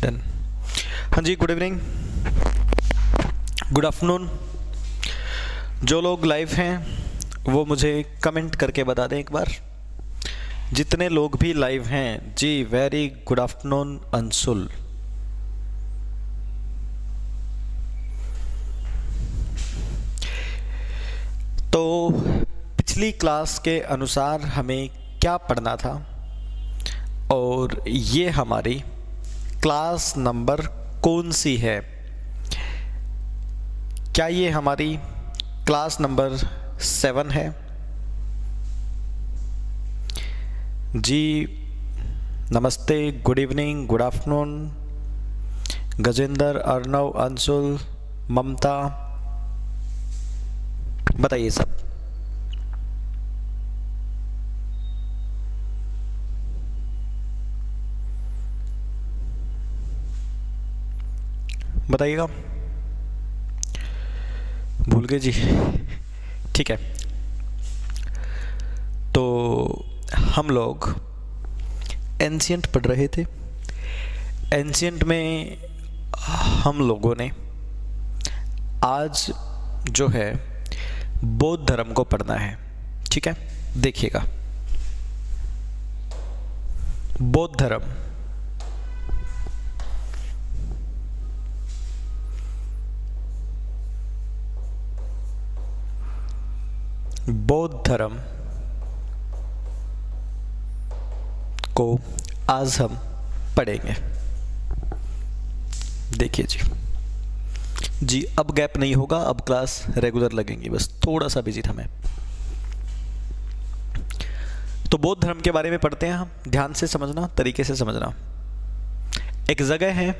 Done. हाँ जी, good evening, good afternoon. जो लोग लाइव हैं वो मुझे कमेंट करके बता दें एक बार। जितने लोग भी लाइव हैं जी, वेरी गुड आफ्टरनून अंशुल। तो पिछली क्लास के अनुसार हमें क्या पढ़ना था, और ये हमारी क्लास नंबर कौन सी है? क्या ये हमारी क्लास नंबर 7 है? जी नमस्ते, good evening, good afternoon. Gajendra, Arnav, Anshul, Mamta, बताइए सब। बताइएगा। भूल गए जी? ठीक है। तो हम लोग एंशिएंट पढ़ रहे थे। एंशिएंट में हम लोगों ने आज जो है बौद्ध धर्म को पढ़ना है। ठीक है, देखिएगा। बौद्ध धर्म, बौद्ध धर्म को आज हम पढ़ेंगे। देखिए जी, अब गैप नहीं होगा, अब क्लास रेगुलर लगेंगी, बस थोड़ा सा बिजी था मैं। तो बौद्ध धर्म के बारे में पढ़ते हैं हम। ध्यान से समझना, तरीके से समझना। एक जगह है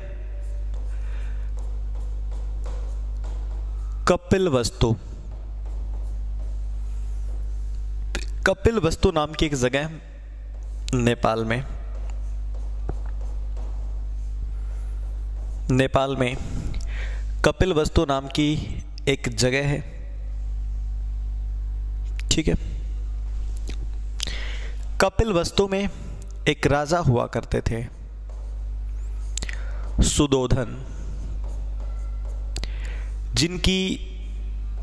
कपिलवस्तु। कपिलवस्तु नाम की एक जगह नेपाल में, नेपाल में कपिलवस्तु नाम की एक जगह है। ठीक है। कपिलवस्तु में एक राजा हुआ करते थे, सुदोधन, जिनकी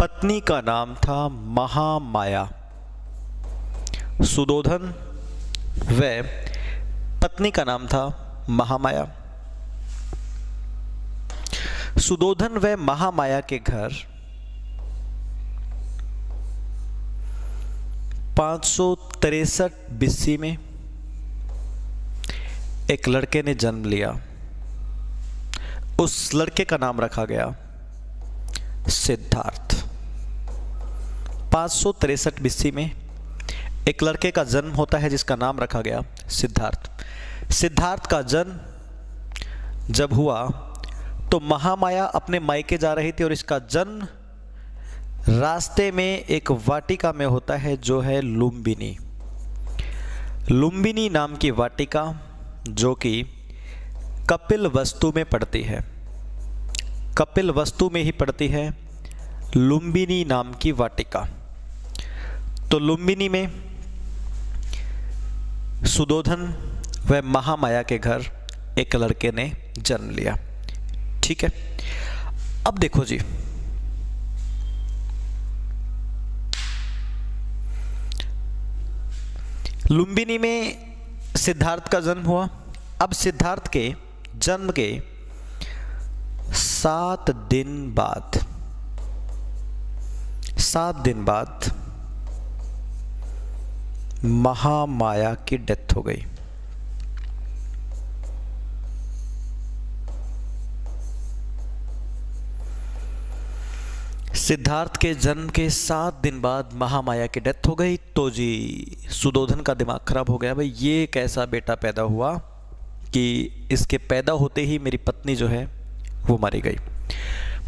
पत्नी का नाम था महामाया। सुदोधन व पत्नी का नाम था महामाया। सुदोधन व महामाया के घर 563 BC में एक लड़के ने जन्म लिया। उस लड़के का नाम रखा गया सिद्धार्थ। 563 BC में एक लड़के का जन्म होता है जिसका नाम रखा गया सिद्धार्थ। सिद्धार्थ का जन्म जब हुआ तो महामाया अपने मायके जा रही थी, और इसका जन्म रास्ते में एक वाटिका में होता है जो है लुम्बिनी। लुम्बिनी नाम की वाटिका, जो कि कपिलवस्तु में पड़ती है। कपिलवस्तु में ही पड़ती है लुम्बिनी नाम की वाटिका। तो लुम्बिनी में सुदोधन व महामाया के घर एक लड़के ने जन्म लिया। ठीक है। अब देखो जी, लुम्बिनी में सिद्धार्थ का जन्म हुआ। अब सिद्धार्थ के जन्म के 7 दिन बाद महामाया की डेथ हो गई। सिद्धार्थ के जन्म के 7 दिन बाद महामाया की डेथ हो गई। तो जी सुदोधन का दिमाग खराब हो गया, भाई ये कैसा बेटा पैदा हुआ कि इसके पैदा होते ही मेरी पत्नी जो है वो मारी गई।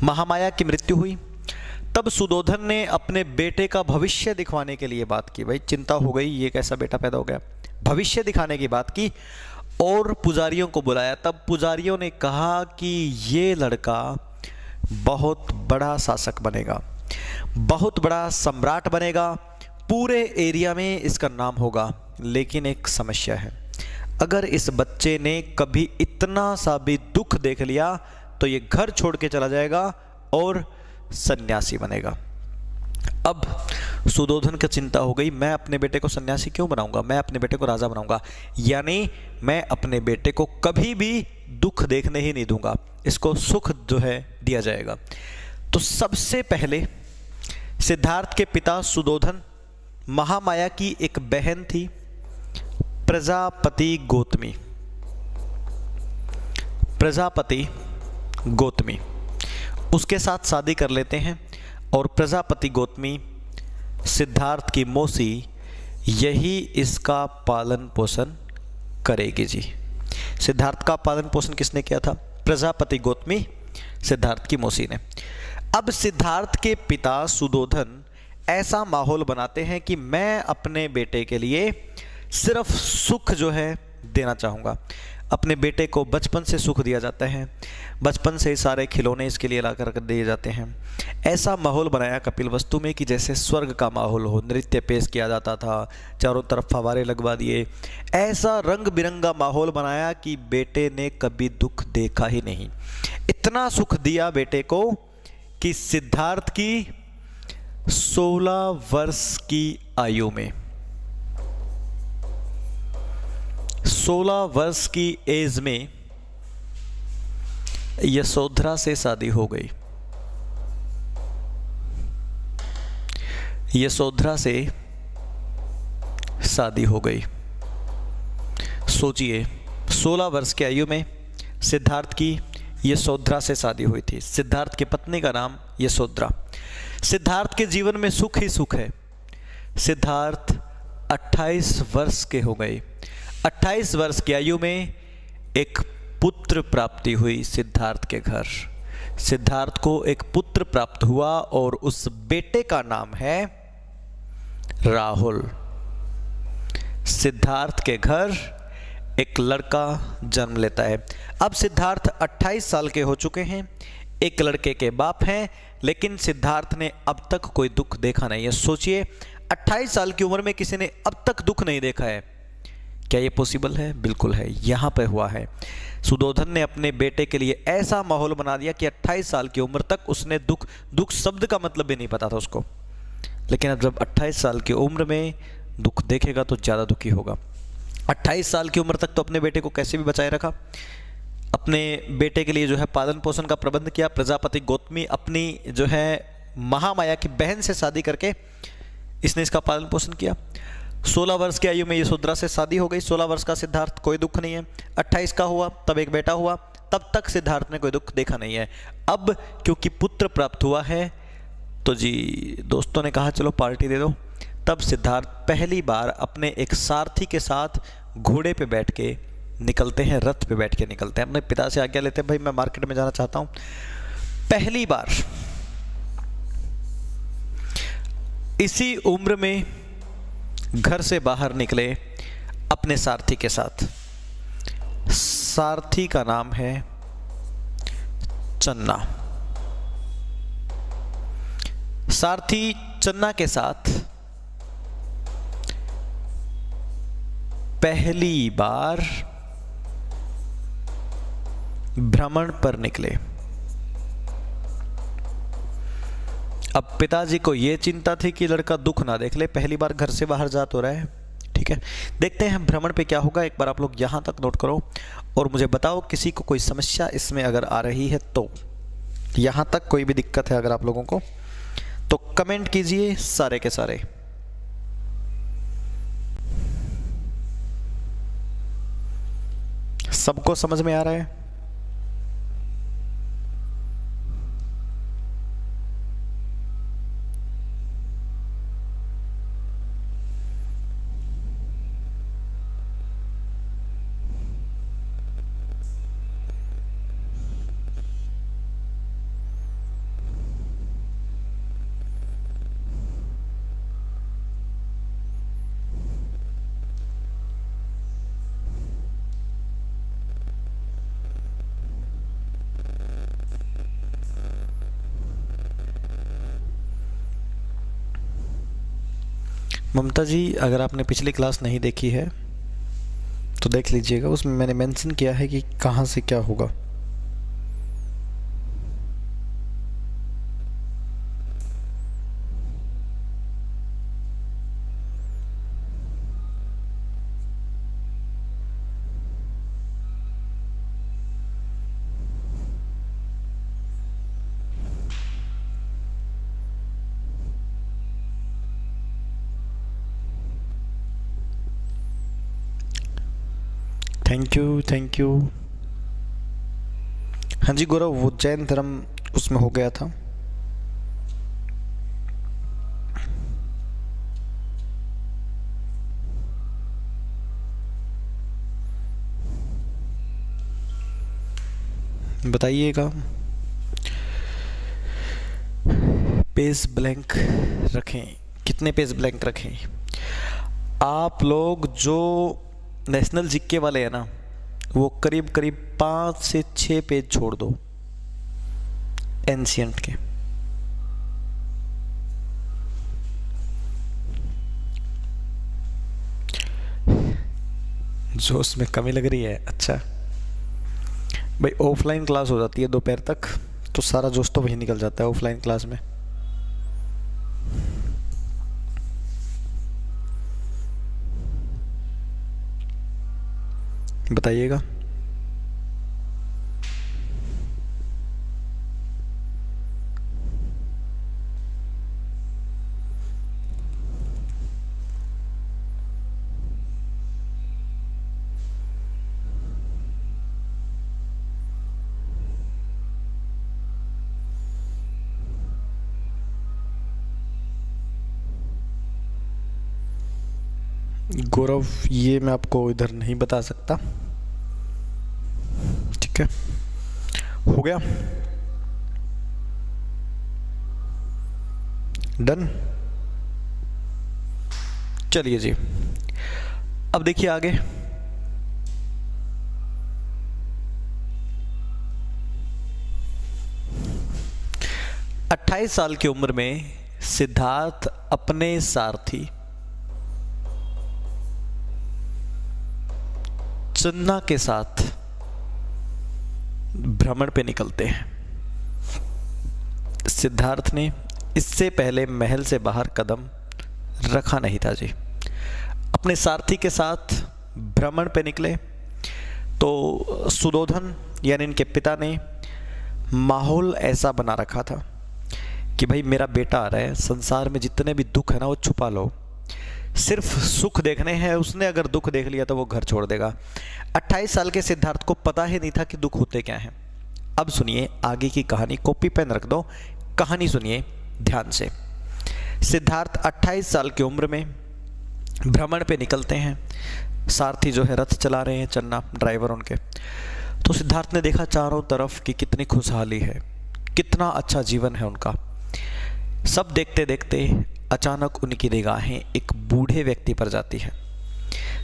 महामाया की मृत्यु हुई। तब सुदोधन ने अपने बेटे का भविष्य दिखवाने के लिए बात की। भाई चिंता हो गई, ये कैसा बेटा पैदा हो गया। भविष्य दिखाने की बात की और पुजारियों को बुलाया। तब पुजारियों ने कहा कि ये लड़का बहुत बड़ा शासक बनेगा, बहुत बड़ा सम्राट बनेगा, पूरे एरिया में इसका नाम होगा। लेकिन एक समस्या है, अगर इस बच्चे ने कभी इतना सा भी दुख देख लिया तो ये घर छोड़ के चला जाएगा और सन्यासी बनेगा। अब सुदोधन की चिंता हो गई, मैं अपने बेटे को सन्यासी क्यों बनाऊंगा, मैं अपने बेटे को राजा बनाऊंगा, यानी मैं अपने बेटे को कभी भी दुख देखने ही नहीं दूंगा, इसको सुख जो है दिया जाएगा। तो सबसे पहले सिद्धार्थ के पिता सुदोधन, महामाया की एक बहन थी प्रजापति गौतमी, प्रजापति गौतमी, उसके साथ शादी कर लेते हैं और प्रजापति गौतमी सिद्धार्थ की मौसी यही इसका पालन पोषण करेगी जी। सिद्धार्थ का पालन पोषण किसने किया था? प्रजापति गौतमी सिद्धार्थ की मौसी ने। अब सिद्धार्थ के पिता सुदोधन ऐसा माहौल बनाते हैं कि मैं अपने बेटे के लिए सिर्फ सुख जो है देना चाहूँगा। अपने बेटे को बचपन से सुख दिया जाता है, बचपन से ही सारे खिलौने इसके लिए ला कर दिए जाते हैं। ऐसा माहौल बनाया कपिलवस्तु में कि जैसे स्वर्ग का माहौल हो, नृत्य पेश किया जाता था, चारों तरफ फव्वारे लगवा दिए, ऐसा रंग बिरंगा माहौल बनाया कि बेटे ने कभी दुख देखा ही नहीं। इतना सुख दिया बेटे को कि सिद्धार्थ की 16 वर्ष की आयु में, 16 वर्ष की एज में यशोधरा से शादी हो गई। यशोधरा से शादी हो गई। सोचिए, 16 वर्ष की आयु में सिद्धार्थ की यशोधरा से शादी हुई थी। सिद्धार्थ की पत्नी का नाम यशोधरा। सिद्धार्थ के जीवन में सुख ही सुख है। सिद्धार्थ 28 वर्ष के हो गए। 28 वर्ष की आयु में एक पुत्र प्राप्ति हुई सिद्धार्थ के घर। सिद्धार्थ को एक पुत्र प्राप्त हुआ और उस बेटे का नाम है राहुल। सिद्धार्थ के घर एक लड़का जन्म लेता है। अब सिद्धार्थ 28 साल के हो चुके हैं, एक लड़के के बाप हैं, लेकिन सिद्धार्थ ने अब तक कोई दुख देखा नहीं है। सोचिए, 28 साल की उम्र में किसी ने अब तक दुख नहीं देखा है। क्या ये पॉसिबल है? बिल्कुल है, यहाँ पे हुआ है। सुदोधन ने अपने बेटे के लिए ऐसा माहौल बना दिया कि 28 साल की उम्र तक उसने दुख शब्द का मतलब भी नहीं पता था उसको, लेकिन अब जब 28 साल की उम्र में दुख देखेगा तो ज़्यादा दुखी होगा। 28 साल की उम्र तक तो अपने बेटे को कैसे भी बचाए रखा, अपने बेटे के लिए जो है पालन पोषण का प्रबंध किया। प्रजापति गौतमी अपनी जो है महामाया की बहन से शादी करके इसने इसका पालन पोषण किया। 16 वर्ष की आयु में यशोधरा से शादी हो गई। 16 वर्ष का सिद्धार्थ, कोई दुख नहीं है। 28 का हुआ, तब एक बेटा हुआ, तब तक सिद्धार्थ ने कोई दुख देखा नहीं है। अब क्योंकि पुत्र प्राप्त हुआ है तो जी दोस्तों ने कहा चलो पार्टी दे दो। तब सिद्धार्थ पहली बार अपने एक सारथी के साथ घोड़े पे बैठ के निकलते हैं, रथ पे बैठ के निकलते हैं। अपने पिता से आज्ञा लेते हैं, भाई मैं मार्केट में जाना चाहता हूँ। पहली बार इसी उम्र में घर से बाहर निकले अपने सारथी के साथ। सारथी का नाम है चन्ना। सारथी चन्ना के साथ पहली बार भ्रमण पर निकले। अब पिताजी को यह चिंता थी कि लड़का दुख ना देख ले, पहली बार घर से बाहर जा तो रहा है। ठीक है, देखते हैं भ्रमण पे क्या होगा। एक बार आप लोग यहां तक नोट करो और मुझे बताओ किसी को कोई समस्या इसमें अगर आ रही है तो। यहां तक कोई भी दिक्कत है अगर आप लोगों को तो कमेंट कीजिए सारे के सारे। सबको समझ में आ रहा है? ममता जी, अगर आपने पिछली क्लास नहीं देखी है तो देख लीजिएगा, उसमें मैंने मेंशन किया है कि कहाँ से क्या होगा। Thank you, thank you. हाँ जी गौरव, वो जैन धर्म उसमें हो गया था। बताइएगा। पेज ब्लैंक रखें, कितने पेज ब्लैंक रखें आप लोग? जो नेशनल जीके वाले हैं ना, वो करीब करीब 5 से 6 पेज छोड़ दो एंशियंट के। जोश में कमी लग रही है? अच्छा भाई, ऑफलाइन क्लास हो जाती है दोपहर तक, तो सारा जोश तो वही निकल जाता है ऑफलाइन क्लास में। बताइएगा। गौरव, ये मैं आपको इधर नहीं बता सकता। ठीक है, हो गया, डन। चलिए जी, अब देखिए आगे। अट्ठाईस साल की उम्र में सिद्धार्थ अपने सारथी चन्ना के साथ भ्रमण पे निकलते हैं। सिद्धार्थ ने इससे पहले महल से बाहर कदम रखा नहीं था जी। अपने सारथी के साथ भ्रमण पे निकले तो सुदोधन यानी इनके पिता ने माहौल ऐसा बना रखा था कि भाई मेरा बेटा आ रहा है, संसार में जितने भी दुख है ना वो छुपा लो, सिर्फ सुख देखने हैं। उसने अगर दुख देख लिया तो वो घर छोड़ देगा। 28 साल के सिद्धार्थ को पता ही नहीं था कि दुख होते क्या हैं। अब सुनिए आगे की कहानी, कॉपी पेन रख दो, कहानी सुनिए ध्यान से। सिद्धार्थ 28 साल की उम्र में भ्रमण पे निकलते हैं। सारथी जो है रथ चला रहे हैं, चन्ना ड्राइवर उनके। तो सिद्धार्थ ने देखा चारों तरफ कि कितनी खुशहाली है, कितना अच्छा जीवन है उनका। सब देखते देखते अचानक उनकी निगाहें एक बूढ़े व्यक्ति पर जाती है।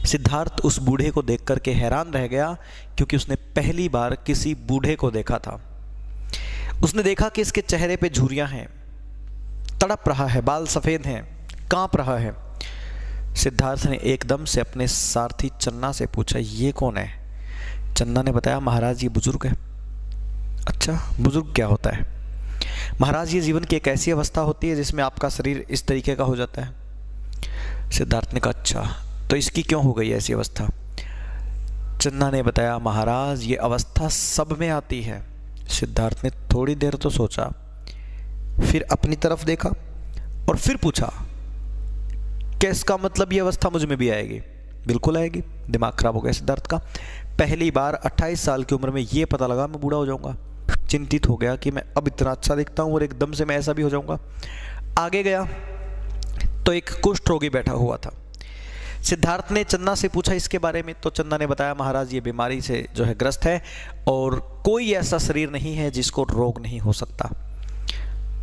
सिद्धार्थ उस बूढ़े को देख करके हैरान रह गया, क्योंकि उसने पहली बार किसी बूढ़े को देखा था। उसने देखा कि इसके चेहरे पे झुर्रियां हैं, तड़प रहा है, बाल सफ़ेद हैं, कांप रहा है। सिद्धार्थ ने एकदम से अपने सारथी चन्ना से पूछा, ये कौन है? चन्ना ने बताया, महाराज ये बुजुर्ग है। अच्छा, बुजुर्ग क्या होता है? महाराज ये जीवन की एक ऐसी अवस्था होती है जिसमें आपका शरीर इस तरीके का हो जाता है। सिद्धार्थ ने कहा, अच्छा तो इसकी क्यों हो गई ऐसी अवस्था? चन्ना ने बताया, महाराज ये अवस्था सब में आती है। सिद्धार्थ ने थोड़ी देर तो सोचा, फिर अपनी तरफ देखा और फिर पूछा, क्या इसका मतलब ये अवस्था मुझ में भी आएगी? बिल्कुल आएगी। दिमाग खराब हो गया सिद्धार्थ का। पहली बार 28 साल की उम्र में ये पता लगा मैं बूढ़ा हो जाऊंगा। चिंतित हो गया कि मैं अब इतना अच्छा दिखता हूं और एकदम से मैं ऐसा भी हो जाऊंगा। आगे गया तो एक कुष्ठ रोगी बैठा हुआ था। सिद्धार्थ ने चन्ना से पूछा इसके बारे में, तो चन्ना ने बताया, महाराज ये बीमारी से जो है ग्रस्त है और कोई ऐसा शरीर नहीं है जिसको रोग नहीं हो सकता।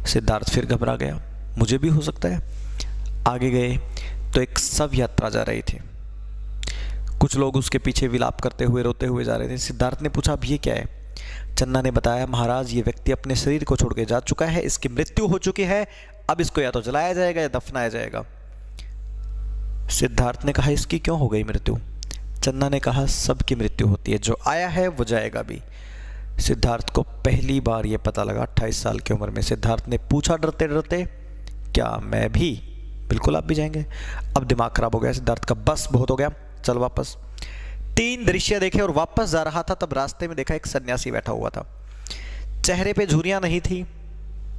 सिद्धार्थ फिर घबरा गया, मुझे भी हो सकता है। आगे गए तो एक शव यात्रा जा रही थी। कुछ लोग उसके पीछे विलाप करते हुए रोते हुए जा रहे थे। सिद्धार्थ ने पूछा, अब ये क्या है? चन्ना ने बताया, महाराज ये व्यक्ति अपने शरीर को छोड़ के जा चुका है, इसकी मृत्यु हो चुकी है, अब इसको या तो जलाया जाएगा या दफनाया जाएगा। सिद्धार्थ ने कहा, इसकी क्यों हो गई मृत्यु? चन्ना ने कहा सबकी मृत्यु होती है, जो आया है वो जाएगा भी। सिद्धार्थ को पहली बार ये पता लगा 28 साल की उम्र में। सिद्धार्थ ने पूछा डरते डरते, क्या मैं भी? बिल्कुल आप भी जाएंगे। अब दिमाग खराब हो गया सिद्धार्थ का, बस बहुत हो गया, चल वापस। 3 दृश्य देखे और वापस जा रहा था, तब रास्ते में देखा एक सन्यासी बैठा हुआ था। चेहरे पे झुर्रियां नहीं थी,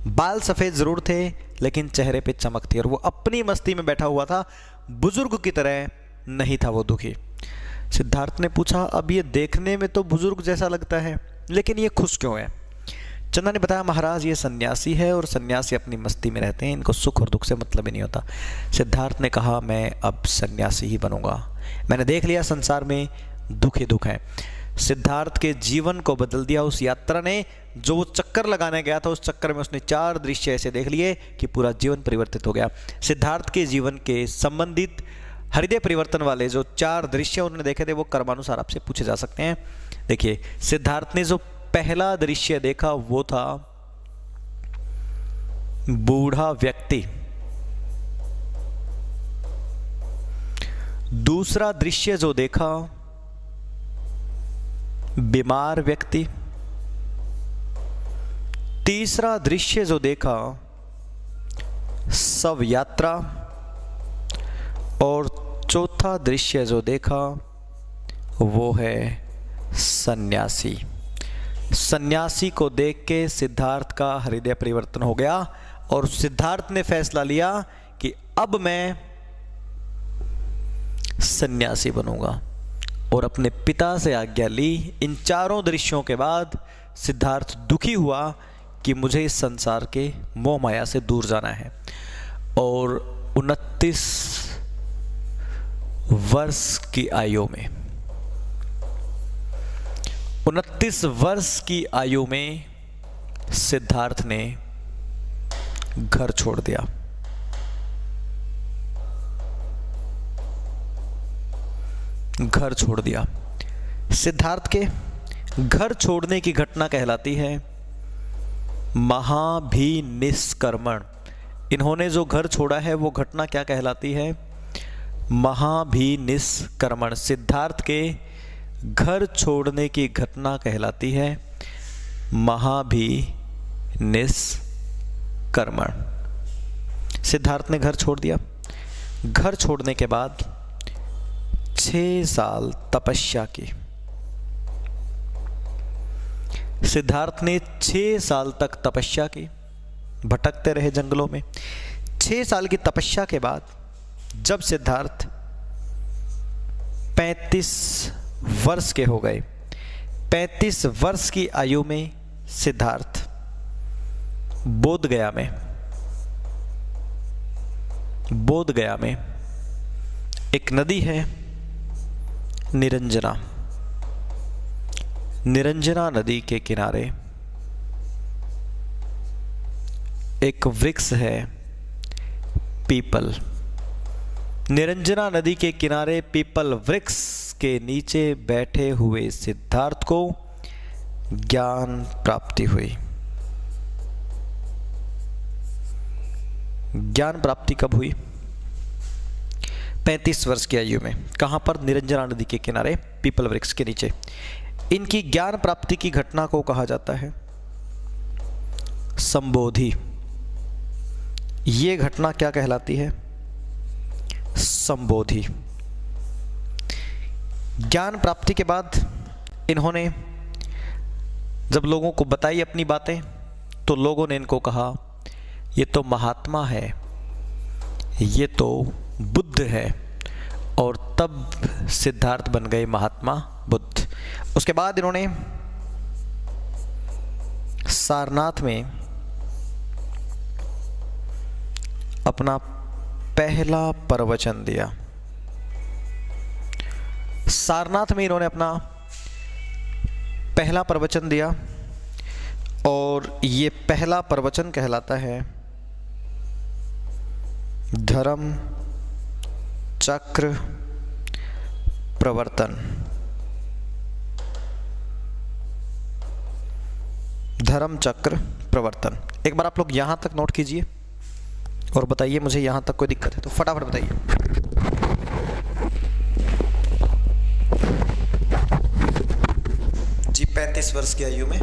बाल सफेद जरूर थे, लेकिन चेहरे पे चमक थी, और वो अपनी मस्ती में बैठा हुआ था, बुजुर्ग की तरह नहीं था वो दुखी। सिद्धार्थ ने पूछा, अब ये देखने में तो बुजुर्ग जैसा लगता है, लेकिन ये खुश क्यों है? चन्ना ने बताया, महाराज ये सन्यासी है और सन्यासी अपनी मस्ती में रहते हैं, इनको सुख और दुख से मतलब ही नहीं होता। सिद्धार्थ ने कहा, मैं अब सन्यासी ही बनूंगा, मैंने देख लिया संसार में दुख ही दुख है। सिद्धार्थ के जीवन को बदल दिया उस यात्रा ने। जो वो चक्कर लगाने गया था, उस चक्कर में उसने 4 दृश्य ऐसे देख लिए कि पूरा जीवन परिवर्तित हो गया। सिद्धार्थ के जीवन के संबंधित हृदय परिवर्तन वाले जो 4 दृश्य उन्होंने देखे थे, वो कर्मानुसार आपसे पूछे जा सकते हैं। देखिए, सिद्धार्थ ने जो पहला दृश्य देखा वो था बूढ़ा व्यक्ति। दूसरा दृश्य जो देखा बीमार व्यक्ति। तीसरा दृश्य जो देखा शव यात्रा। और चौथा दृश्य जो देखा वो है सन्यासी। सन्यासी को देख के सिद्धार्थ का हृदय परिवर्तन हो गया और सिद्धार्थ ने फैसला लिया कि अब मैं सन्यासी बनूंगा, और अपने पिता से आज्ञा ली। इन 4 दृश्यों के बाद सिद्धार्थ दुखी हुआ कि मुझे इस संसार के मोह माया से दूर जाना है, और 29 वर्ष की आयु में 29 वर्ष की आयु में सिद्धार्थ ने घर छोड़ दिया। घर छोड़ दिया। सिद्धार्थ के घर छोड़ने की घटना कहलाती है महाभिनिष्क्रमण। इन्होंने जो घर छोड़ा है वो घटना क्या कहलाती है? महाभिनिष्क्रमण। सिद्धार्थ के घर छोड़ने की घटना कहलाती है महाभिनिष्क्रमण। सिद्धार्थ ने घर छोड़ दिया। घर छोड़ने के बाद 6 साल तपस्या की। सिद्धार्थ ने 6 साल तक तपस्या की, भटकते रहे जंगलों में। 6 साल की तपस्या के बाद जब सिद्धार्थ 35 वर्ष के हो गए, 35 वर्ष की आयु में सिद्धार्थ बोधगया में एक नदी है निरंजना। निरंजना नदी के किनारे एक वृक्ष है पीपल। निरंजना नदी के किनारे पीपल वृक्ष के नीचे बैठे हुए सिद्धार्थ को ज्ञान प्राप्ति हुई। ज्ञान प्राप्ति कब हुई? 35 वर्ष की आयु में। कहां पर? निरंजना नदी के किनारे पीपल वृक्ष के नीचे। इनकी ज्ञान प्राप्ति की घटना को कहा जाता है संबोधि। ये घटना क्या कहलाती है? संबोधि। ज्ञान प्राप्ति के बाद इन्होंने जब लोगों को बताई अपनी बातें, तो लोगों ने इनको कहा ये तो महात्मा है, ये तो बुद्ध है, और तब सिद्धार्थ बन गए महात्मा बुद्ध। उसके बाद इन्होंने सारनाथ में अपना पहला प्रवचन दिया। सारनाथ में इन्होंने अपना पहला प्रवचन दिया, और ये पहला प्रवचन कहलाता है धर्म चक्र प्रवर्तन। धर्म चक्र प्रवर्तन। एक बार आप लोग यहां तक नोट कीजिए और बताइए मुझे यहां तक कोई दिक्कत है तो फटाफट बताइए। 35 वर्ष की आयु में।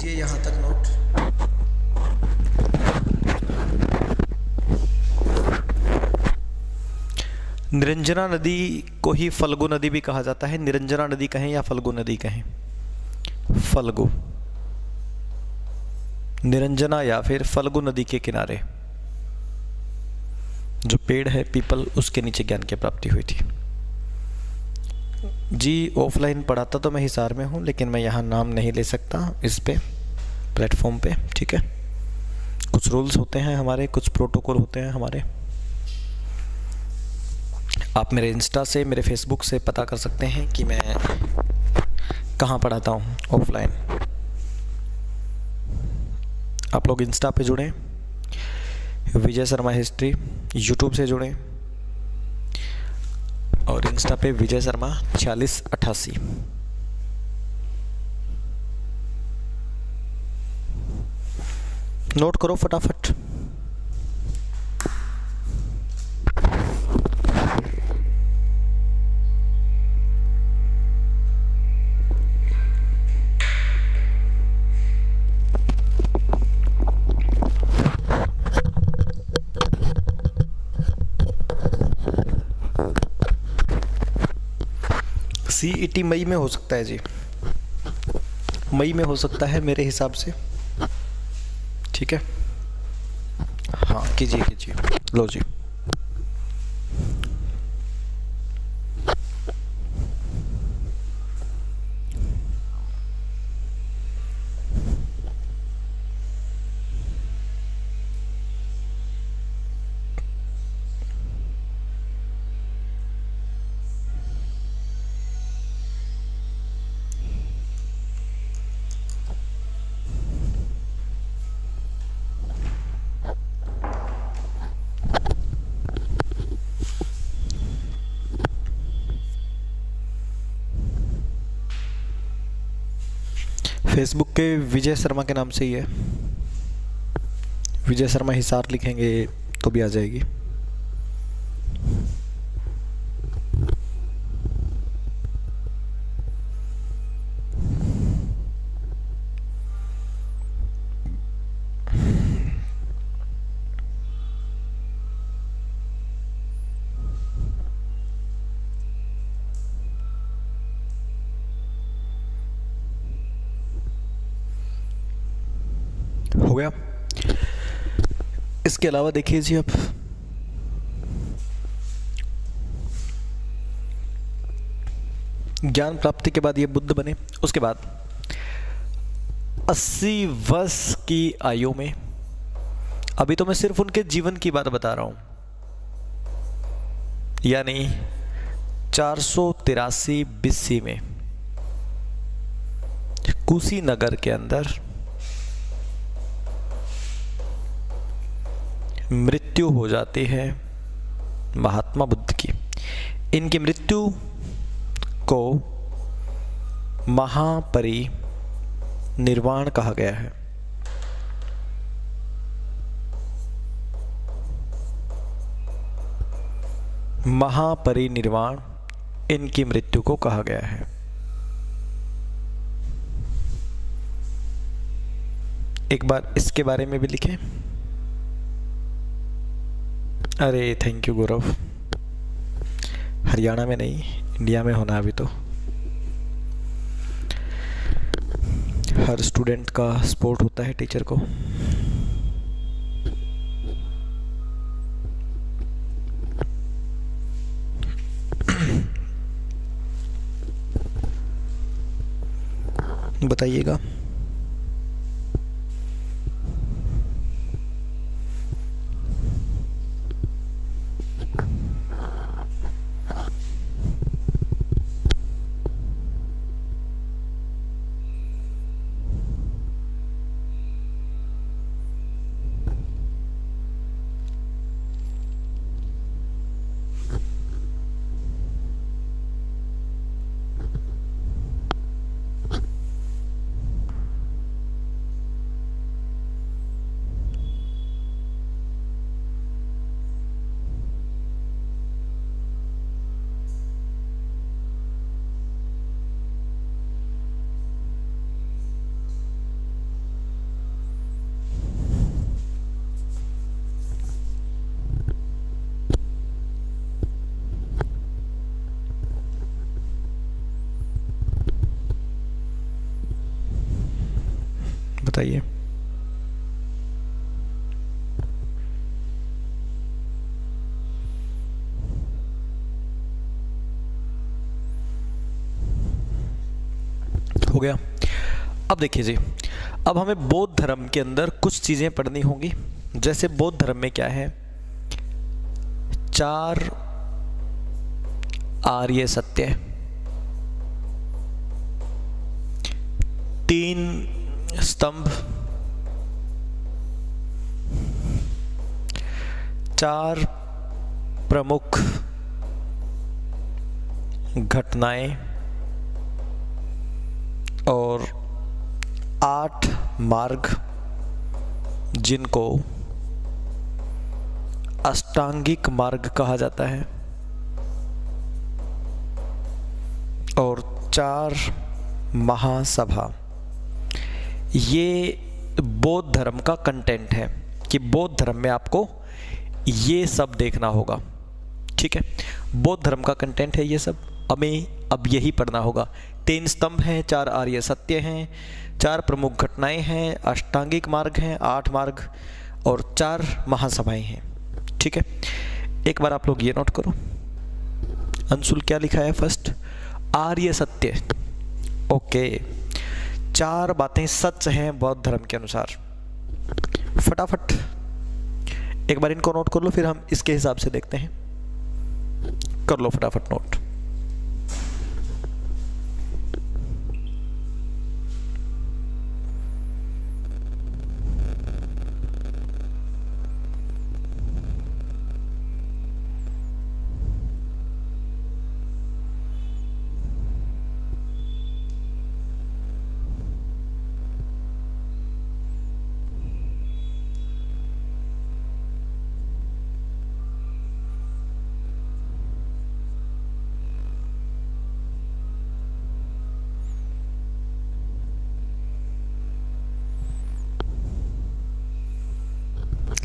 यहाँ तक नोट। निरंजना नदी को ही फल्गु नदी भी कहा जाता है। निरंजना नदी कहें या फल्गु नदी कहें, फल्गु, निरंजना या फिर फल्गु नदी के किनारे जो पेड़ है पीपल, उसके नीचे ज्ञान की प्राप्ति हुई थी। जी ऑफलाइन पढ़ाता तो मैं हिसार में हूँ, लेकिन मैं यहाँ नाम नहीं ले सकता इस पे प्लेटफॉर्म पे, ठीक है। कुछ रूल्स होते हैं हमारे, कुछ प्रोटोकॉल होते हैं हमारे। आप मेरे इंस्टा से, मेरे फेसबुक से पता कर सकते हैं कि मैं कहाँ पढ़ाता हूँ ऑफलाइन। आप लोग इंस्टा पे जुड़ें, विजय शर्मा हिस्ट्री, यूट्यूब से जुड़ें और इंस्टा पे विजय शर्मा 4688। नोट करो फटाफट। CET मई में हो सकता है जी, मई में हो सकता है मेरे हिसाब से, ठीक है। हाँ कीजिए कीजिए, लो जी। फेसबुक के विजय शर्मा के नाम से ही है, विजय शर्मा हिसार लिखेंगे तो भी आ जाएगी। हो गया। इसके अलावा देखिए जी, अब ज्ञान प्राप्ति के बाद ये बुद्ध बने। उसके बाद 80 वर्ष की आयु में, अभी तो मैं सिर्फ उनके जीवन की बात बता रहा हूं, यानी 483 BC में कुशीनगर के अंदर मृत्यु हो जाती है महात्मा बुद्ध की। इनकी मृत्यु को महापरिनिर्वाण कहा गया है। महापरिनिर्वाण इनकी मृत्यु को कहा गया है। एक बार इसके बारे में भी लिखें। अरे थैंक यू गौरव। हरियाणा में नहीं, इंडिया में होना अभी तो। हर स्टूडेंट का सपोर्ट होता है टीचर को। बताइएगा। बताइए। हो गया। अब देखिए जी, अब हमें बौद्ध धर्म के अंदर कुछ चीजें पढ़नी होंगी। जैसे बौद्ध धर्म में क्या है, 4 आर्य सत्य, 3 स्तंभ, 4 प्रमुख घटनाएं और 8 मार्ग जिनको अष्टांगिक मार्ग कहा जाता है, और 4 महासभा। ये बौद्ध धर्म का कंटेंट है कि बौद्ध धर्म में आपको ये सब देखना होगा। ठीक है, बौद्ध धर्म का कंटेंट है ये सब, हमें अब यही पढ़ना होगा। 3 स्तंभ हैं, 4 आर्य सत्य हैं, 4 प्रमुख घटनाएं हैं, अष्टांगिक मार्ग हैं, 8 मार्ग और 4 महासभाएं हैं। ठीक है, एक बार आप लोग ये नोट करो। अंशुल क्या लिखा है फर्स्ट? आर्य सत्य। ओके, 4 बातें सच हैं बौद्ध धर्म के अनुसार। फटाफट एक बार इनको नोट कर लो, फिर हम इसके हिसाब से देखते हैं। कर लो फटाफट नोट।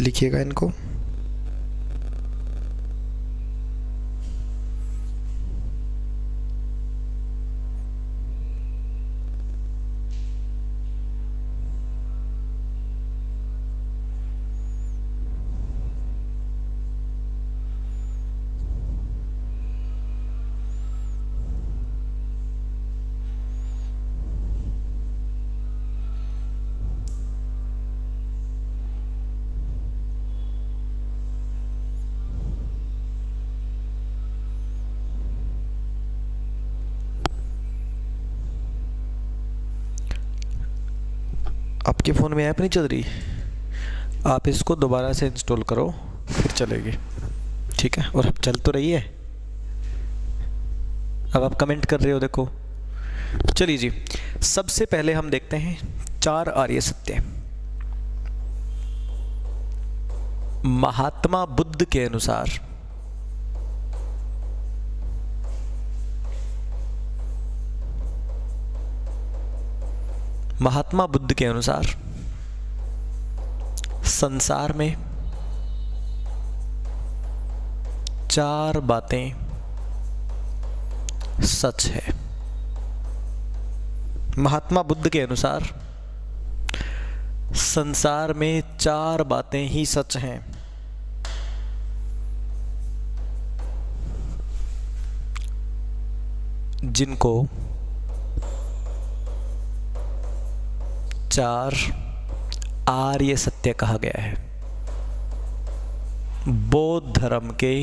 लिखिएगा इनको। आपके फ़ोन में ऐप नहीं चल रही, आप इसको दोबारा से इंस्टॉल करो फिर चलेगी। ठीक है, और अब चल तो रही है। अब आप कमेंट कर रहे हो, देखो। चलिए जी, सबसे पहले हम देखते हैं 4 आर्य सत्य। महात्मा बुद्ध के अनुसार संसार में 4 बातें सच है। महात्मा बुद्ध के अनुसार संसार में 4 बातें ही सच हैं। जिनको 4 आर्य सत्य कहा गया है। बौद्ध धर्म के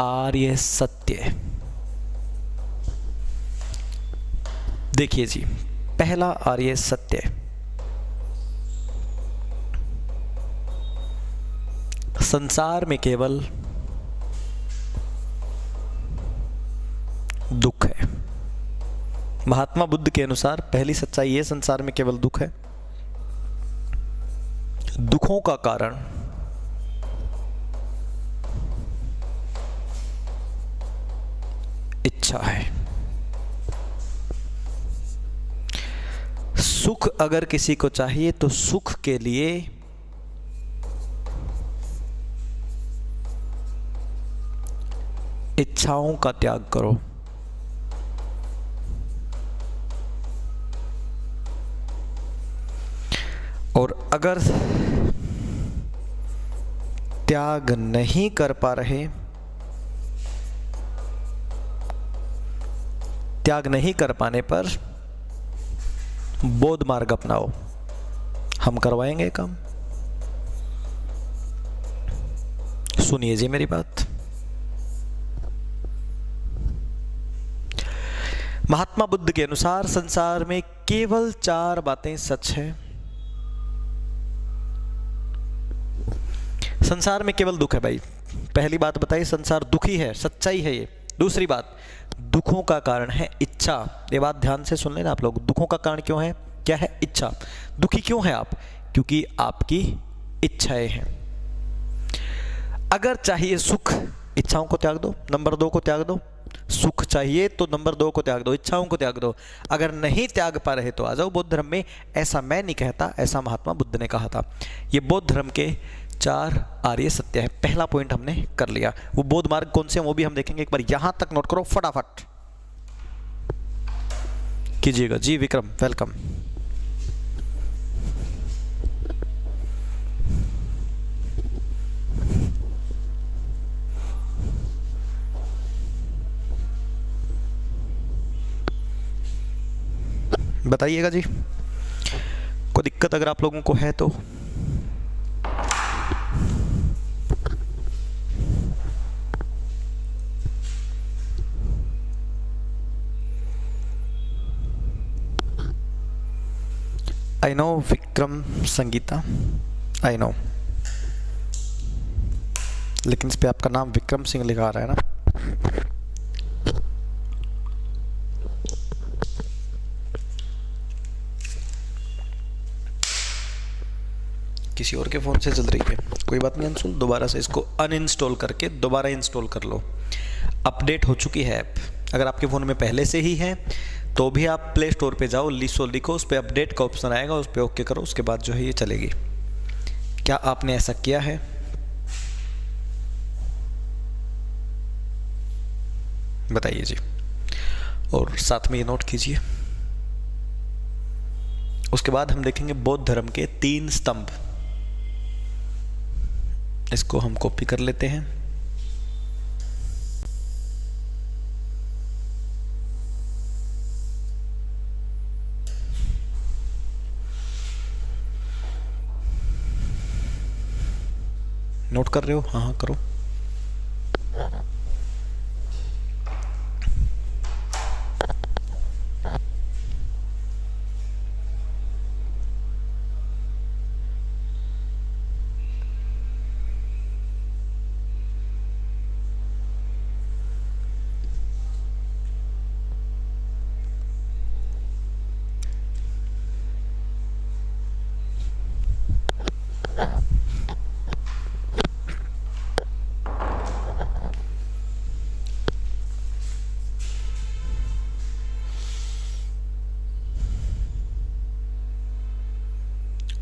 आर्य सत्य। देखिए जी, पहला आर्य सत्य, संसार में केवल दुख है। महात्मा बुद्ध के अनुसार पहली सच्चाई ये, संसार में केवल दुख है। दुखों का कारण इच्छा है। सुख अगर किसी को चाहिए तो सुख के लिए इच्छाओं का त्याग करो। और अगर त्याग नहीं कर पा रहे, त्याग नहीं कर पाने पर बोध मार्ग अपनाओ, हम करवाएंगे काम। सुनिए जी मेरी बात। महात्मा बुद्ध के अनुसार संसार में केवल 4 बातें सच है। संसार में केवल दुख है भाई। पहली बात बताइए, संसार दुखी है, सच्चाई है ये। दूसरी बात, दुखों का कारण है इच्छा। ये बात ध्यान से सुन लेना आप लोग। दुखों का कारण क्यों है? क्या है? इच्छा। दुखी क्यों है आप? क्योंकि आपकी इच्छाएं हैं। अगर चाहिए सुख, इच्छाओं को त्याग दो, नंबर 2 को त्याग दो। सुख चाहिए तो नंबर 2 को त्याग दो, इच्छाओं को त्याग दो। अगर नहीं त्याग पा रहे तो आ जाओ बौद्ध धर्म में। ऐसा मैं नहीं कहता, ऐसा महात्मा बुद्ध ने कहा था। ये बौद्ध धर्म के 4 आर्य सत्य है। पहला पॉइंट हमने कर लिया। वो बौद्ध मार्ग कौन से हैं वो भी हम देखेंगे। एक बार यहां तक नोट करो, फटाफट कीजिएगा। जी विक्रम, वेलकम। बताइएगा जी, कोई दिक्कत अगर आप लोगों को है तो। I know Vikram Sangeeta, I know, लेकिन इस पे आपका नाम विक्रम सिंह लिखा आ रहा है ना। किसी और के फ़ोन से चल रही है, कोई बात नहीं अंशुल, दोबारा से इसको अनइंस्टॉल करके दोबारा इंस्टॉल कर लो। अपडेट हो चुकी है ऐप। अगर आपके फ़ोन में पहले से ही है तो भी आप प्ले स्टोर पे जाओ, लिखो, उस पर अपडेट का ऑप्शन आएगा, उस पर ओके करो, उसके बाद जो है ये चलेगी। क्या आपने ऐसा किया है? बताइए जी, और साथ में ये नोट कीजिए। उसके बाद हम देखेंगे बौद्ध धर्म के 3 स्तंभ। इसको हम कॉपी कर लेते हैं। नोट कर रहे हो? हाँ हाँ करो।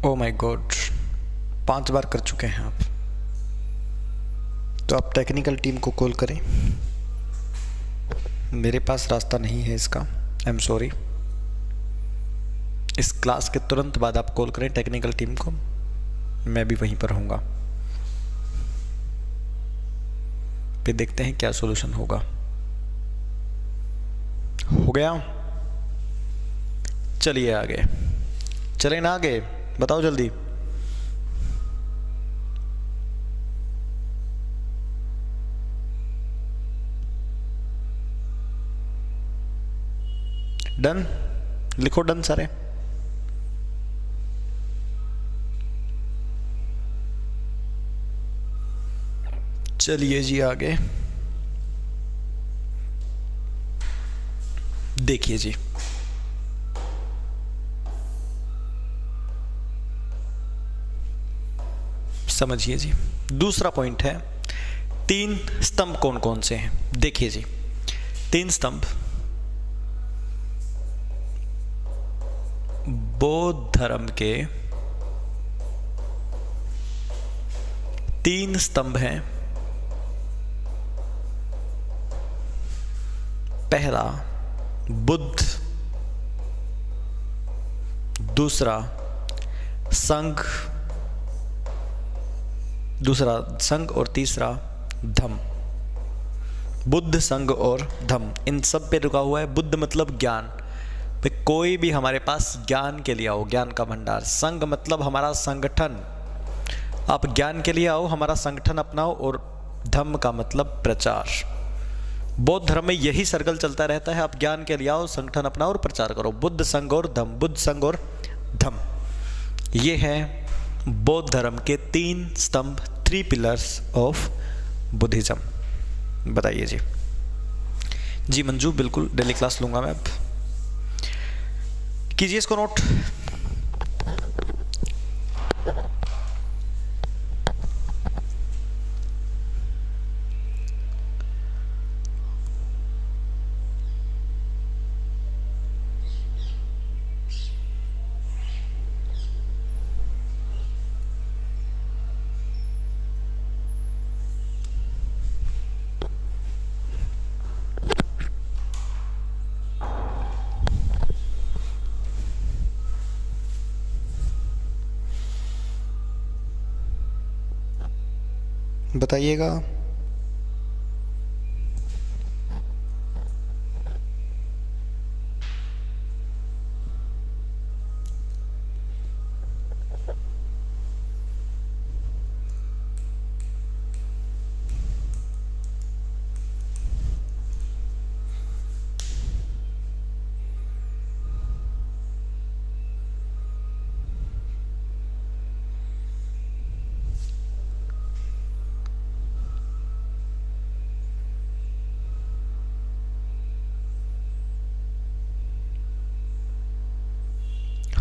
ओ माय गॉड, 5 बार कर चुके हैं आप। तो आप टेक्निकल टीम को कॉल करें। मेरे पास रास्ता नहीं है इसका, आई एम सॉरी। इस क्लास के तुरंत बाद आप कॉल करें टेक्निकल टीम को, मैं भी वहीं पर होऊंगा। फिर देखते हैं क्या सॉल्यूशन होगा। हो गया? चलिए आगे चलें ना, आगे बताओ जल्दी। डन? लिखो डन सारे। चलिए जी आगे देखिए जी। समझिए जी, दूसरा पॉइंट है 3 स्तंभ कौन कौन से हैं। देखिए जी, 3 स्तंभ बौद्ध धर्म के 3 स्तंभ हैं। पहला बुद्ध, दूसरा संघ, दूसरा संघ और तीसरा धम। बुद्ध, संघ और धम, इन सब पे रुका हुआ है। बुद्ध मतलब ज्ञान, भाई कोई भी हमारे पास ज्ञान के लिए आओ, ज्ञान का भंडार। संघ मतलब हमारा संगठन, आप ज्ञान के लिए आओ, हमारा संगठन अपनाओ। और धम्म का मतलब प्रचार। बौद्ध धर्म में यही सर्कल चलता रहता है, आप ज्ञान के लिए आओ, संगठन अपनाओ और प्रचार करो। बुद्ध, संघ और धम्म, बुद्ध, संघ और धम्म, ये है बौद्ध धर्म के 3 स्तंभ, 3 पिलर्स ऑफ बुद्धिज्म। बताइए जी। जी मंजू, बिल्कुल डेली क्लास लूंगा मैं। अब कीजिए इसको नोट। बताइएगा।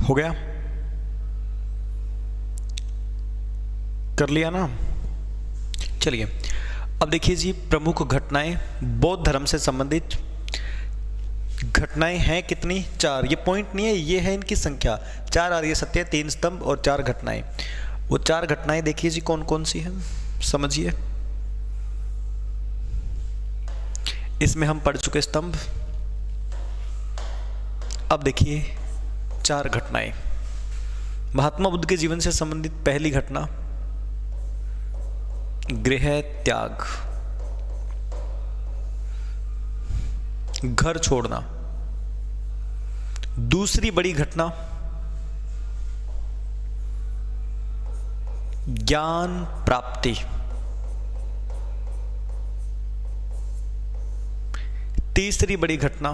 हो गया, कर लिया ना। चलिए अब देखिए जी, प्रमुख घटनाएं बौद्ध धर्म से संबंधित घटनाएं हैं कितनी? 4। ये पॉइंट नहीं है, ये है इनकी संख्या। 4 आर्य सत्य, 3 स्तंभ और 4 घटनाएं। वो 4 घटनाएं देखिए जी कौन कौन सी हैं, समझिए। इसमें हम पढ़ चुके स्तंभ। अब देखिए 4 घटनाएं। महात्मा बुद्ध के जीवन से संबंधित पहली घटना, गृह त्याग, घर छोड़ना। दूसरी बड़ी घटना, ज्ञान प्राप्ति। तीसरी बड़ी घटना,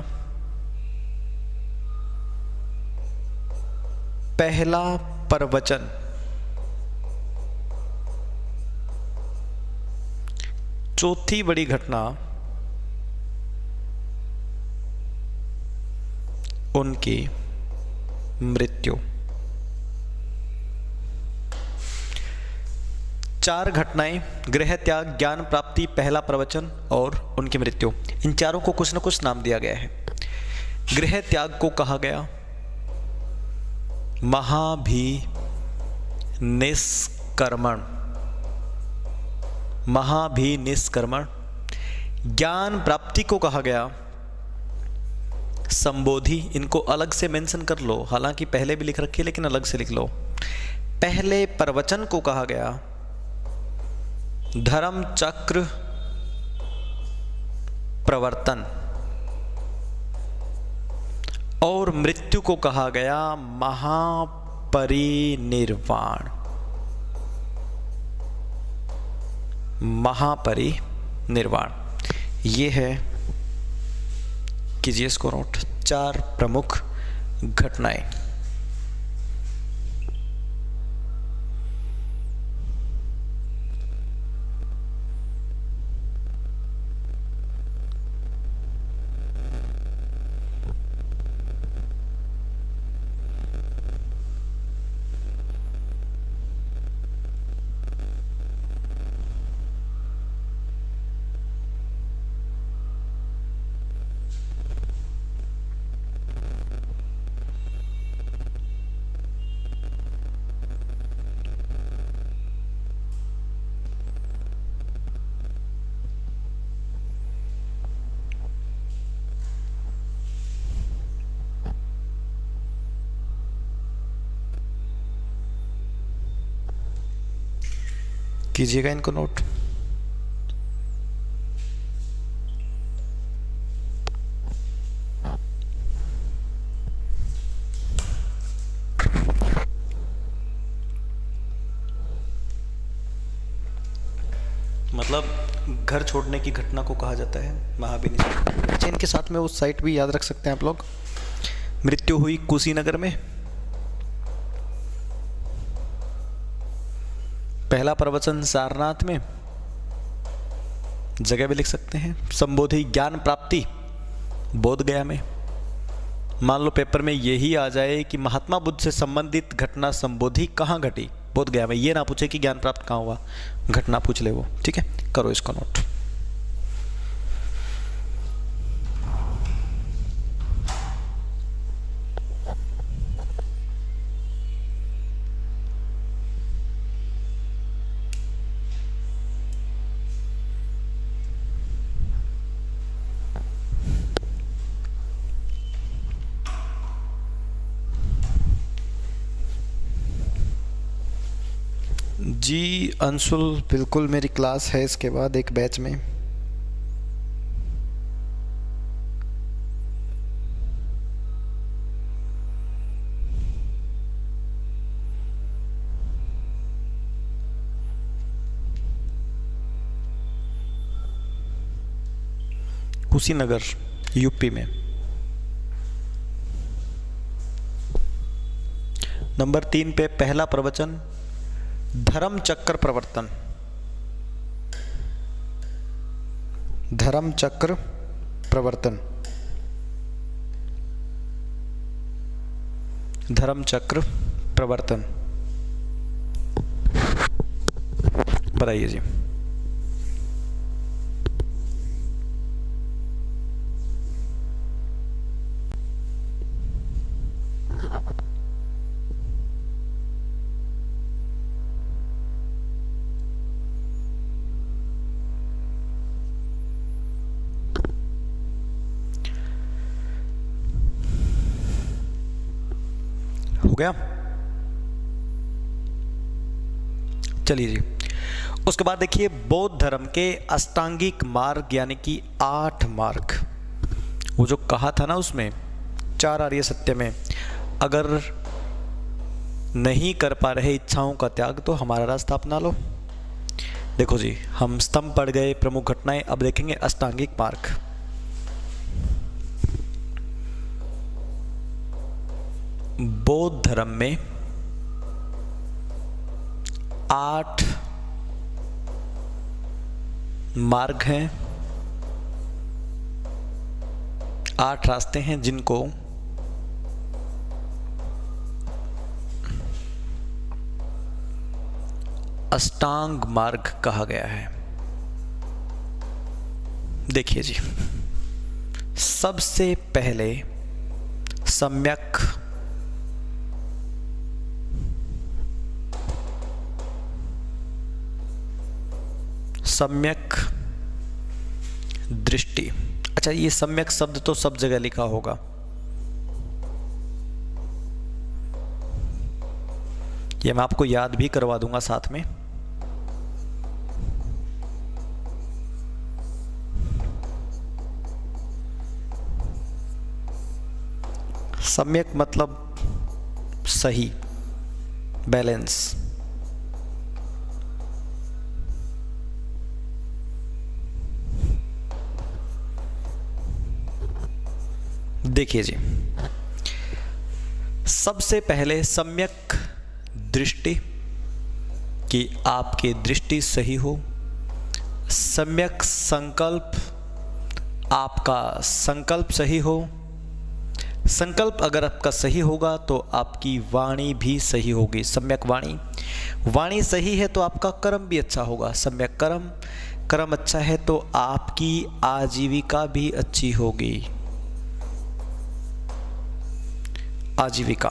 पहला प्रवचन। चौथी बड़ी घटना, उनकी मृत्यु। 4 घटनाएं, गृह त्याग, ज्ञान प्राप्ति, पहला प्रवचन और उनकी मृत्यु। इन चारों को कुछ न कुछ नाम दिया गया है। गृह त्याग को कहा गया महाभिनिष्क्रमण, महाभिनिष्क्रमण। ज्ञान प्राप्ति को कहा गया संबोधि। इनको अलग से मेंशन कर लो, हालांकि पहले भी लिख रखी है लेकिन अलग से लिख लो। पहले प्रवचन को कहा गया धर्म चक्र प्रवर्तन। और मृत्यु को कहा गया महापरिनिर्वाण, महापरिनिर्वाण। ये है, कीजिए इसको नोट, 4 प्रमुख घटनाएं। कीजिएगा इनको नोट। मतलब घर छोड़ने की घटना को कहा जाता है महाबेनी साइट। अच्छा, इनके साथ में उस साइट भी याद रख सकते हैं आप लोग। मृत्यु हुई कुशीनगर में। पहला प्रवचन सारनाथ में, जगह भी लिख सकते हैं। संबोधि ज्ञान प्राप्ति बोध गया में। मान लो पेपर में यही आ जाए कि महात्मा बुद्ध से संबंधित घटना संबोधि कहाँ घटी, बोध गया में। ये ना पूछे कि ज्ञान प्राप्त कहाँ हुआ, घटना पूछ ले वो। ठीक है, करो इसको नोट। जी अंशुल, बिल्कुल मेरी क्लास है इसके बाद एक बैच में। कुशीनगर यूपी में। नंबर 3 पे पहला प्रवचन धर्म चक्र प्रवर्तन। धर्म चक्र प्रवर्तन। धर्म चक्र प्रवर्तन बताइए जी। हो गया? चलिए जी, उसके बाद देखिए बौद्ध धर्म के अष्टांगिक मार्ग यानी कि 8 मार्ग। वो जो कहा था ना उसमें 4 आर्य सत्य में, अगर नहीं कर पा रहे इच्छाओं का त्याग तो हमारा रास्ता अपना लो। देखो जी, हम स्तंभ पढ़ गए, प्रमुख घटनाएं। अब देखेंगे अष्टांगिक मार्ग। बौद्ध धर्म में 8 मार्ग हैं, 8 रास्ते हैं जिनको अष्टांग मार्ग कहा गया है। देखिए जी, सबसे पहले सम्यक सम्यक दृष्टि। अच्छा, ये सम्यक शब्द तो सब जगह लिखा होगा, ये मैं आपको याद भी करवा दूंगा साथ में। सम्यक मतलब सही, बैलेंस। देखिए जी, सबसे पहले सम्यक दृष्टि कि आपकी दृष्टि सही हो। सम्यक संकल्प, आपका संकल्प सही हो। संकल्प अगर आपका सही होगा तो आपकी वाणी भी सही होगी। सम्यक वाणी, वाणी सही है तो आपका कर्म भी अच्छा होगा। सम्यक कर्म, कर्म अच्छा है तो आपकी आजीविका भी अच्छी होगी। आजीविका।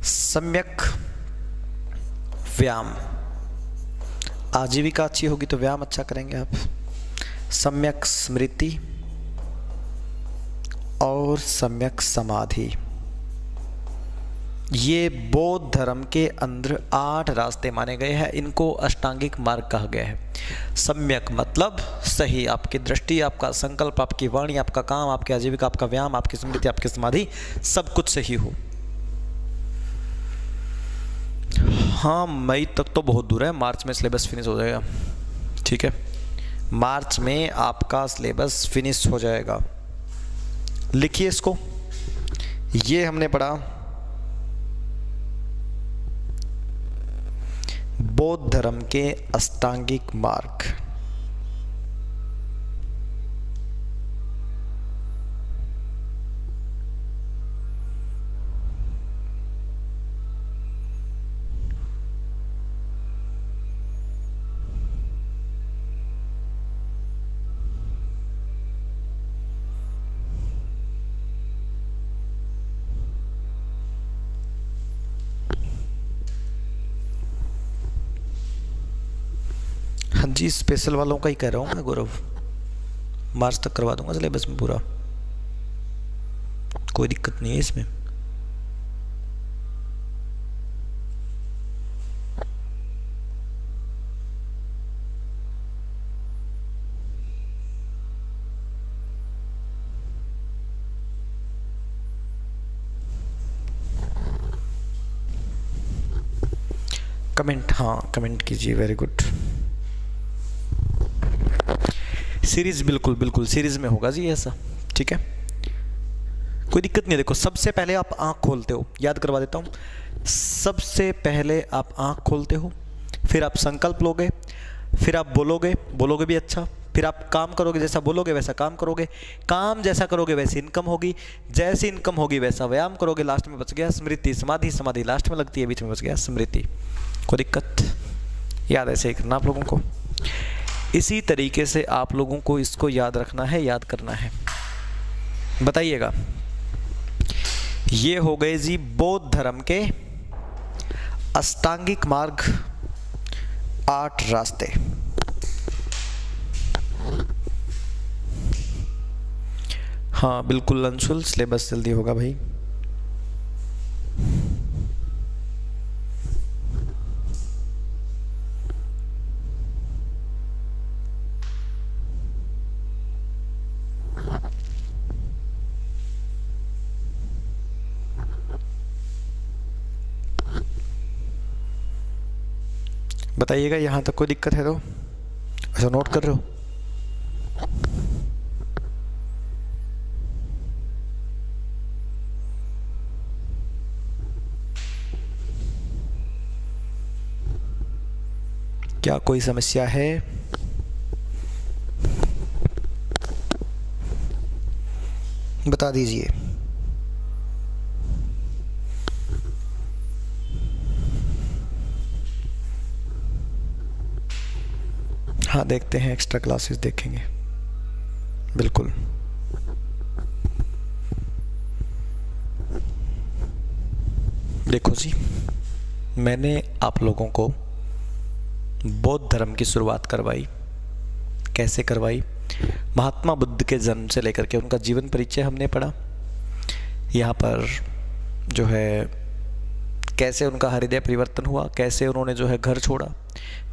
सम्यक व्यायाम, आजीविका अच्छी होगी तो व्यायाम अच्छा करेंगे आप। सम्यक स्मृति और सम्यक समाधि, ये बौद्ध धर्म के अंदर 8 रास्ते माने गए हैं। इनको अष्टांगिक मार्ग कहा गया है। सम्यक मतलब सही, आपकी दृष्टि, आपका संकल्प, आपकी वाणी, आपका काम, आपकी आजीविका, आपका व्यायाम, आपकी स्मृति, आपकी समाधि, सब कुछ सही हो। हाँ, मई तक तो बहुत दूर है, मार्च में सिलेबस फिनिश हो जाएगा। ठीक है, मार्च में आपका सिलेबस फिनिश हो जाएगा। लिखिए इसको। ये हमने पढ़ा बौद्ध धर्म के अष्टांगिक मार्ग। हाँ जी, स्पेशल वालों का ही कह रहा हूँ मैं गौरव, मार्च तक करवा दूंगा सिलेबस में पूरा, कोई दिक्कत नहीं है इसमें। कमेंट, हाँ कमेंट कीजिए, वेरी गुड। सीरीज, बिल्कुल बिल्कुल सीरीज में होगा जी ऐसा। ठीक है, कोई दिक्कत नहीं। देखो, सबसे पहले आप आंख खोलते हो, याद करवा देता हूँ। सबसे पहले आप आंख खोलते हो, फिर आप संकल्प लोगे, फिर आप बोलोगे, बोलोगे भी अच्छा, फिर आप काम करोगे, जैसा बोलोगे वैसा काम करोगे, काम जैसा करोगे वैसी इनकम होगी, जैसी इनकम होगी वैसा व्यायाम करोगे, लास्ट में बच गया स्मृति, समाधि, समाधि लास्ट में लगती है, बीच में बच गया स्मृति। कोई दिक्कत? याद ऐसे ही करना आप लोगों को। इसी तरीके से आप लोगों को इसको याद रखना है, याद करना है। बताइएगा, ये हो गए जी बौद्ध धर्म के अष्टांगिक मार्ग, 8 रास्ते। हाँ बिल्कुल अंशुल, सिलेबस जल्दी होगा भाई। बताइएगा, यहाँ तक कोई दिक्कत है तो? अच्छा, नोट कर रहे हो? क्या कोई समस्या है? बता दीजिए। हाँ देखते हैं, एक्स्ट्रा क्लासेस देखेंगे, बिल्कुल। देखो जी, मैंने आप लोगों को बौद्ध धर्म की शुरुआत करवाई। कैसे करवाई? महात्मा बुद्ध के जन्म से लेकर के उनका जीवन परिचय हमने पढ़ा। यहाँ पर जो है कैसे उनका हृदय परिवर्तन हुआ, कैसे उन्होंने जो है घर छोड़ा,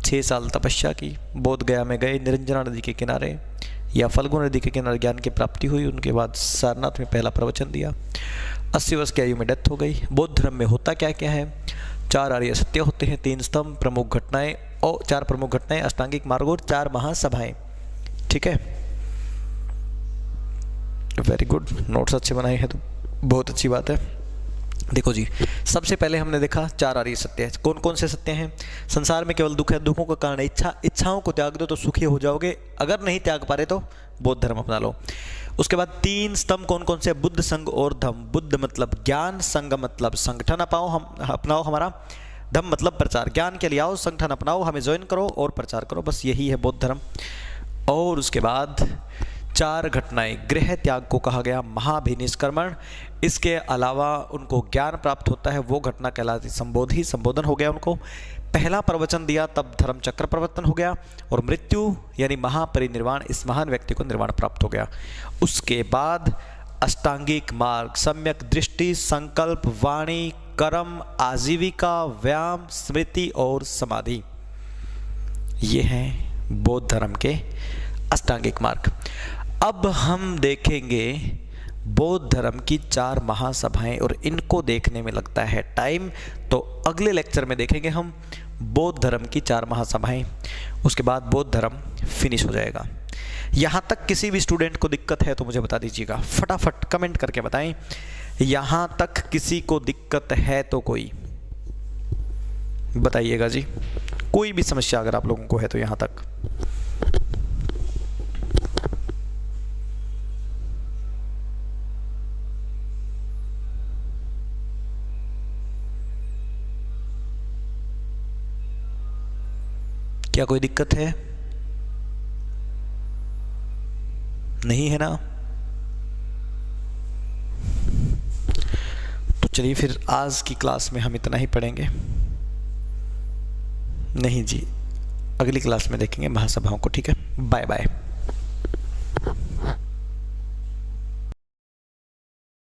6 साल तपस्या की, बोध गया में गए, निरंजना नदी के किनारे या फल्गु नदी के किनारे ज्ञान की प्राप्ति हुई। उनके बाद सारनाथ में पहला प्रवचन दिया। 80 वर्ष की आयु में डेथ हो गई। बौद्ध धर्म में होता क्या क्या है? 4 आर्य सत्य होते हैं, 3 स्तंभ, प्रमुख घटनाएं और 4 प्रमुख घटनाएं, अष्टांगिक मार्ग और 4 महासभाएं। ठीक है, वेरी गुड, नोट्स अच्छे बनाए हैं तो बहुत अच्छी बात है। देखो जी, सबसे पहले हमने देखा 4 आर्य सत्य है। कौन कौन से सत्य हैं? संसार में केवल दुख है, दुखों का कारण इच्छा, इच्छाओं को त्याग दो तो सुखी हो जाओगे, अगर नहीं त्याग पा रहे तो बौद्ध धर्म अपना लो। उसके बाद 3 स्तंभ कौन कौन से? बुद्ध, संघ और धम्म। बुद्ध मतलब ज्ञान, संघ मतलब संगठन अपनाओ हमारा, धम्म मतलब प्रचार, ज्ञान के लिए आओ, संगठन अपनाओ, हमें ज्वाइन करो और प्रचार करो, बस यही है बौद्ध धर्म। और उसके बाद 4 घटनाएं, गृह त्याग को कहा गया महाभिनिष्क्रमण, इसके अलावा उनको ज्ञान प्राप्त होता है वो घटना कहलाती संबोधि, संबोधन हो गया उनको, पहला प्रवचन दिया तब धर्मचक्र प्रवर्तन हो गया, और मृत्यु यानी महापरिनिर्वाण, इस महान व्यक्ति को निर्वाण प्राप्त हो गया। उसके बाद अष्टांगिक मार्ग, सम्यक दृष्टि, संकल्प, वाणी, कर्म, आजीविका, व्यायाम, स्मृति और समाधि, ये हैं बौद्ध धर्म के अष्टांगिक मार्ग। अब हम देखेंगे बौद्ध धर्म की 4 महासभाएं, और इनको देखने में लगता है टाइम, तो अगले लेक्चर में देखेंगे हम बौद्ध धर्म की 4 महासभाएं। उसके बाद बौद्ध धर्म फिनिश हो जाएगा। यहाँ तक किसी भी स्टूडेंट को दिक्कत है तो मुझे बता दीजिएगा, फटाफट कमेंट करके बताएं। यहाँ तक किसी को दिक्कत है तो कोई बताइएगा जी, कोई भी समस्या अगर आप लोगों को है तो यहाँ तक। क्या कोई दिक्कत है? नहीं है ना? तो चलिए फिर आज की क्लास में हम इतना ही पढ़ेंगे। नहीं जी, अगली क्लास में देखेंगे महासभाओं को। ठीक है, बाय बाय।